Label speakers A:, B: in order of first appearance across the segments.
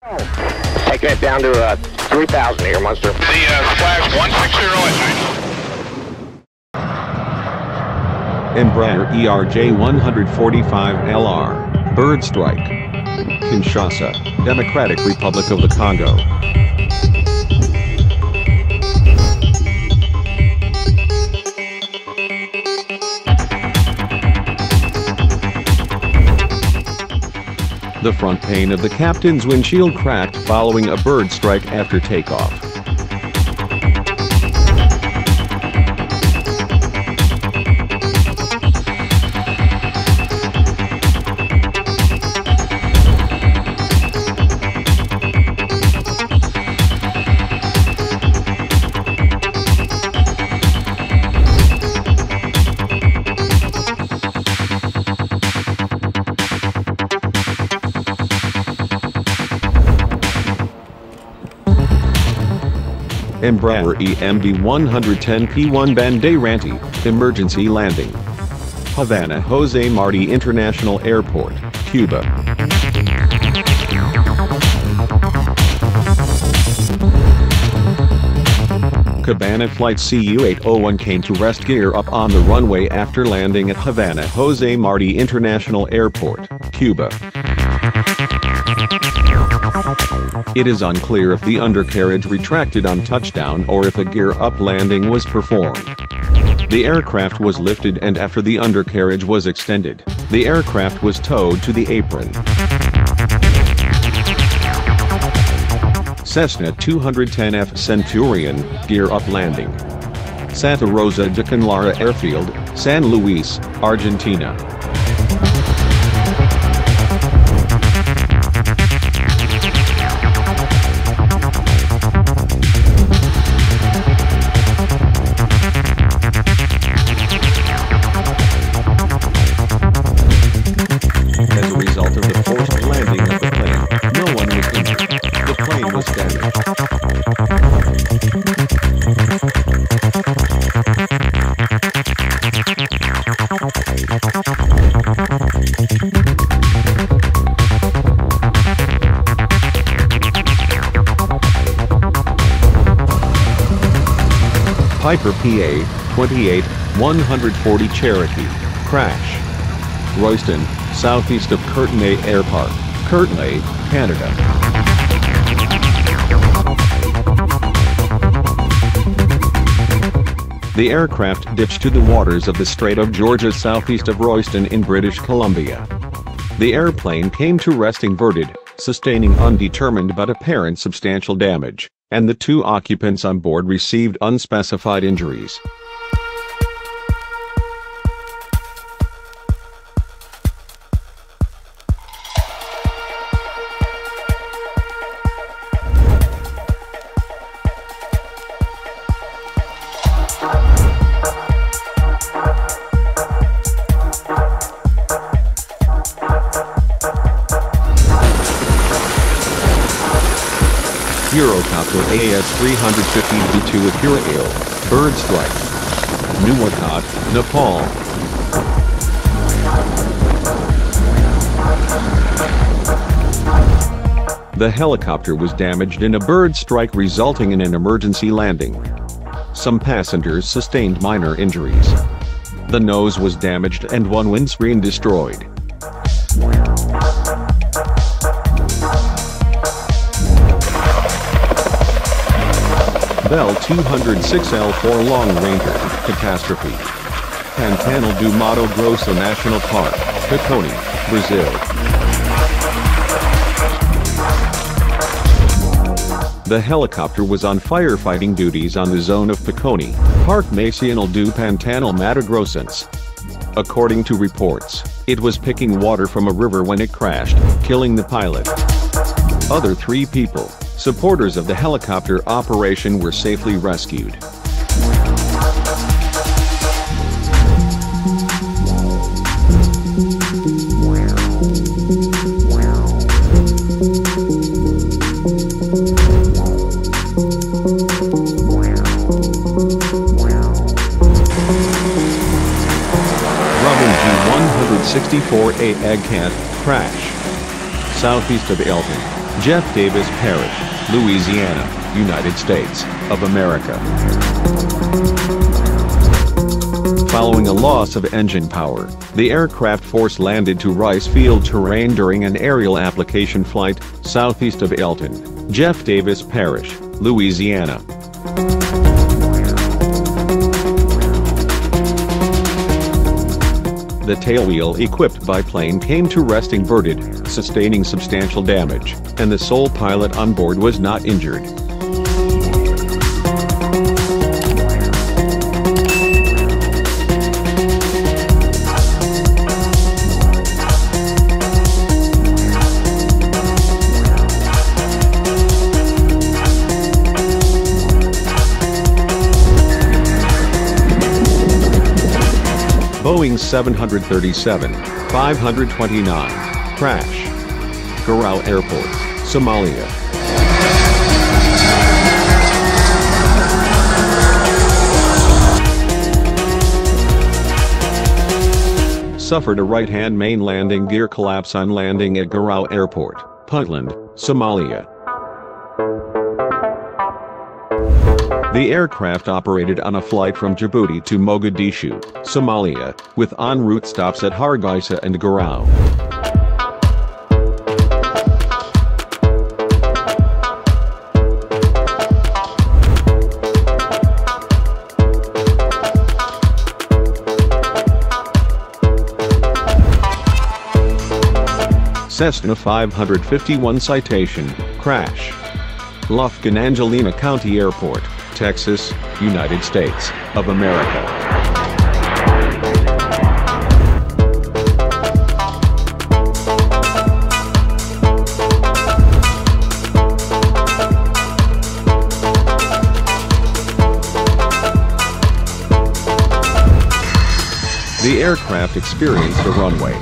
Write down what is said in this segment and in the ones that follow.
A: Taking it down to 3,000 here, Munster.
B: The flash 160 at night.
C: Embraer ERJ-145LR, bird strike. Kinshasa, Democratic Republic of the Congo. The front pane of the captain's windshield cracked following a bird strike after takeoff. Embraer EMB-110P1 Bandeirante, emergency landing. Havana-Jose Marti International Airport, Cuba. Cubana flight CU-801 came to rest gear up on the runway after landing at Havana-Jose Marti International Airport, Cuba. It is unclear if the undercarriage retracted on touchdown or if a gear-up landing was performed. The aircraft was lifted, and after the undercarriage was extended, the aircraft was towed to the apron. Cessna 210F Centurion, gear-up landing. Santa Rosa de Conlara Airfield, San Luis, Argentina. As a result of the forced landing of the plane, no one was injured. The plane was damaged. Piper PA-28-140 Cherokee, crash. Royston, southeast of Courtenay Airpark, Courtenay, Canada. The aircraft ditched to the waters of the Strait of Georgia southeast of Royston in British Columbia. The airplane came to rest inverted, sustaining undetermined but apparent substantial damage, and the two occupants on board received unspecified injuries. Eurocopter AS 350B2 Ecureuil, bird strike. Nuwakot, Nepal. The helicopter was damaged in a bird strike, resulting in an emergency landing. Some passengers sustained minor injuries. The nose was damaged and one windscreen destroyed. Bell 206L4 LongRanger, catastrophe. Pantano do Mato Grosso National Park, Courtenay, Brazil. The helicopter was on firefighting duties on the zone of Courtenay, Parque Nacional do Pantano Mato Grossense. According to reports, it was picking water from a river when it crashed, killing the pilot. Other three people, supporters of the helicopter operation, were safely rescued. Grumman G-164A AgCat, crash. Southeast of Elton, Jeff Davis Parish, Louisiana, United States of America. Following a loss of engine power, the aircraft force landed to rice field terrain during an aerial application flight, southeast of Elton, Jeff Davis Parish, Louisiana. The tailwheel-equipped biplane came to rest inverted, sustaining substantial damage, and the sole pilot on board was not injured. Boeing 737-529, crash. Ecureuil Airport, Somalia. Suffered a right-hand main landing gear collapse on landing at Ecureuil Airport, Puntland, Somalia. The aircraft operated on a flight from Djibouti to Mogadishu, Somalia, with en route stops at Hargeisa and Ecureuil. Cessna 551 citation, crash. Lufkin Angelina County Airport, Texas, United States of America. The aircraft experienced a runway.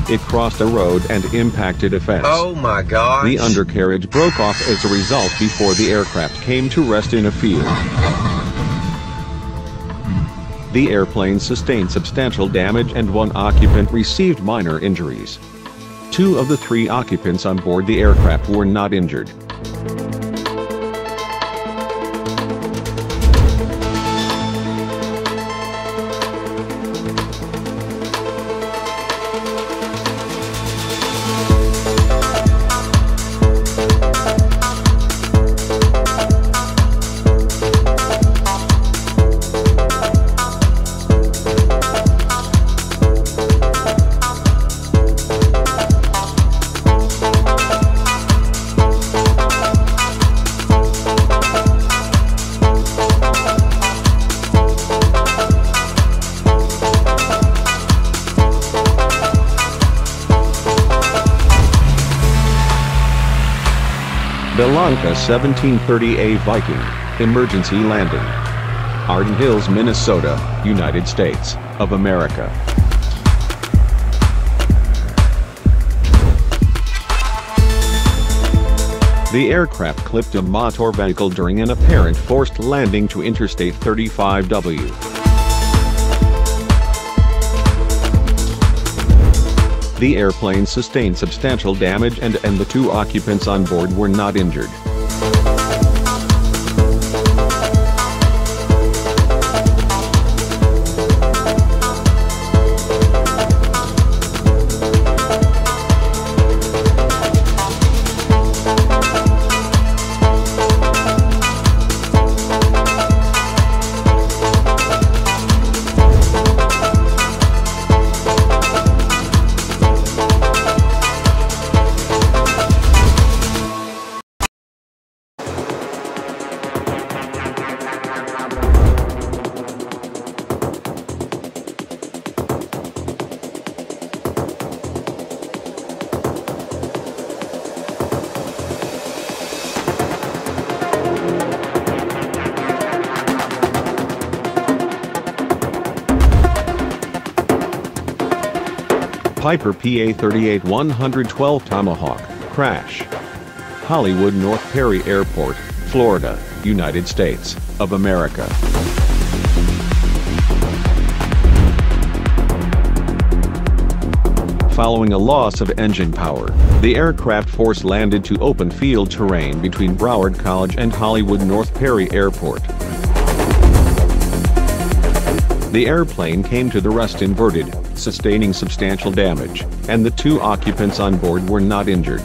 C: It crossed a road and impacted a fence.
D: Oh my God.
C: The undercarriage broke off as a result before the aircraft came to rest in a field. The airplane sustained substantial damage and one occupant received minor injuries. 2 of the 3 occupants on board the aircraft were not injured.
B: Belanca 1730A Viking, emergency landing. Arden Hills, Minnesota, United States of America. The aircraft clipped a motor vehicle during an apparent forced landing to Interstate 35W. The airplane sustained substantial damage and the 2 occupants on board were not injured. Piper PA-38-112 Tomahawk, crash. Hollywood North Perry Airport, Florida, United States of America. Following a loss of engine power, the aircraft force landed to open field terrain between Broward College and Hollywood North Perry Airport. The airplane came to the rest inverted, sustaining substantial damage, and the 2 occupants on board were not injured.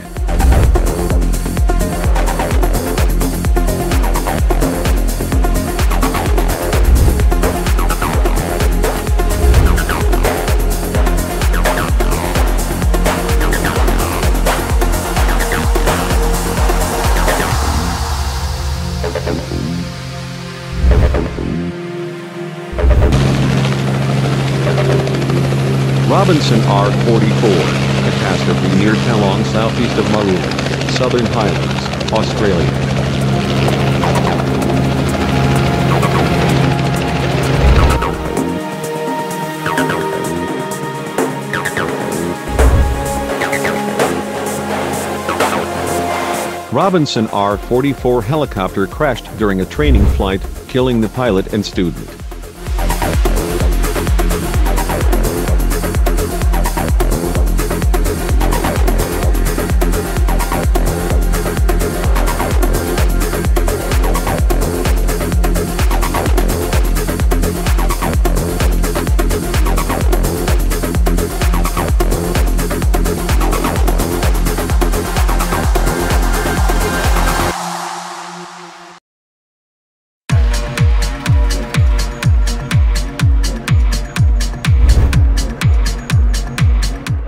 C: Robinson R-44, catastrophe near Talong southeast of Maroon, Southern Highlands, Australia. Robinson R-44 helicopter crashed during a training flight, killing the pilot and student.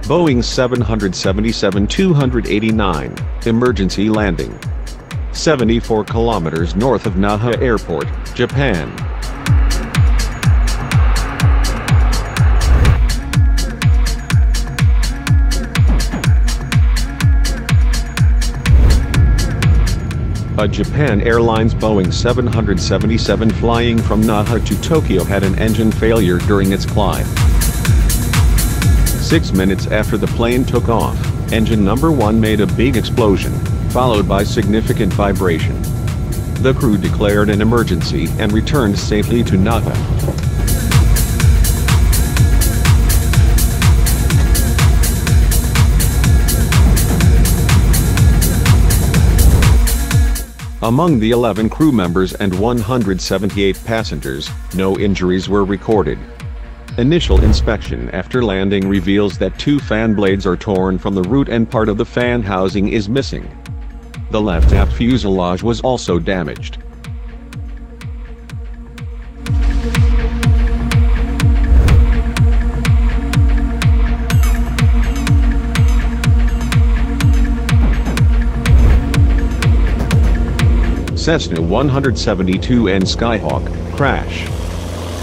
C: Boeing 777-289, emergency landing. 74 kilometers north of Naha Airport, Japan. A Japan Airlines Boeing 777 flying from Naha to Tokyo had an engine failure during its climb. 6 minutes after the plane took off, engine number 1 made a big explosion, followed by significant vibration. The crew declared an emergency and returned safely to Naha. Among the 11 crew members and 178 passengers, no injuries were recorded. Initial inspection after landing reveals that 2 fan blades are torn from the root and part of the fan housing is missing. The left aft fuselage was also damaged. Cessna 172 and Skyhawk crash.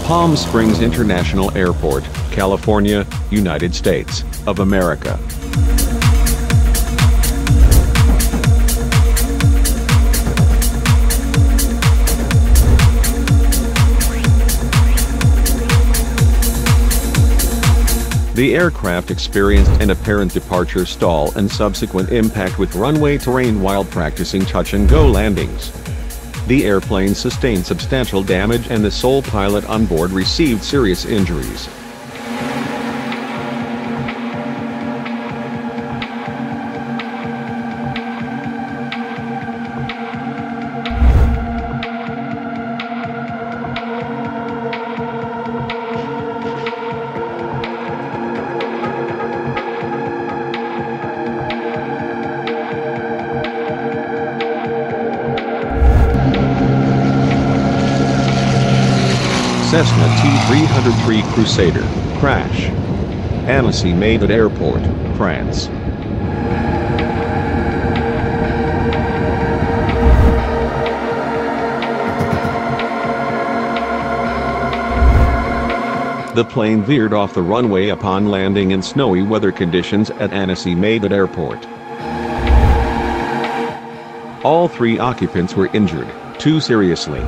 C: Palm Springs International Airport, California, United States of America. The aircraft experienced an apparent departure stall and subsequent impact with runway terrain while practicing touch-and-go landings. The airplane sustained substantial damage and the sole pilot on board received serious injuries. Cessna T303 Crusader crash. Annecy-Maydot Airport, France. The plane veered off the runway upon landing in snowy weather conditions at Annecy-Maydot Airport. All 3 occupants were injured, 2 seriously.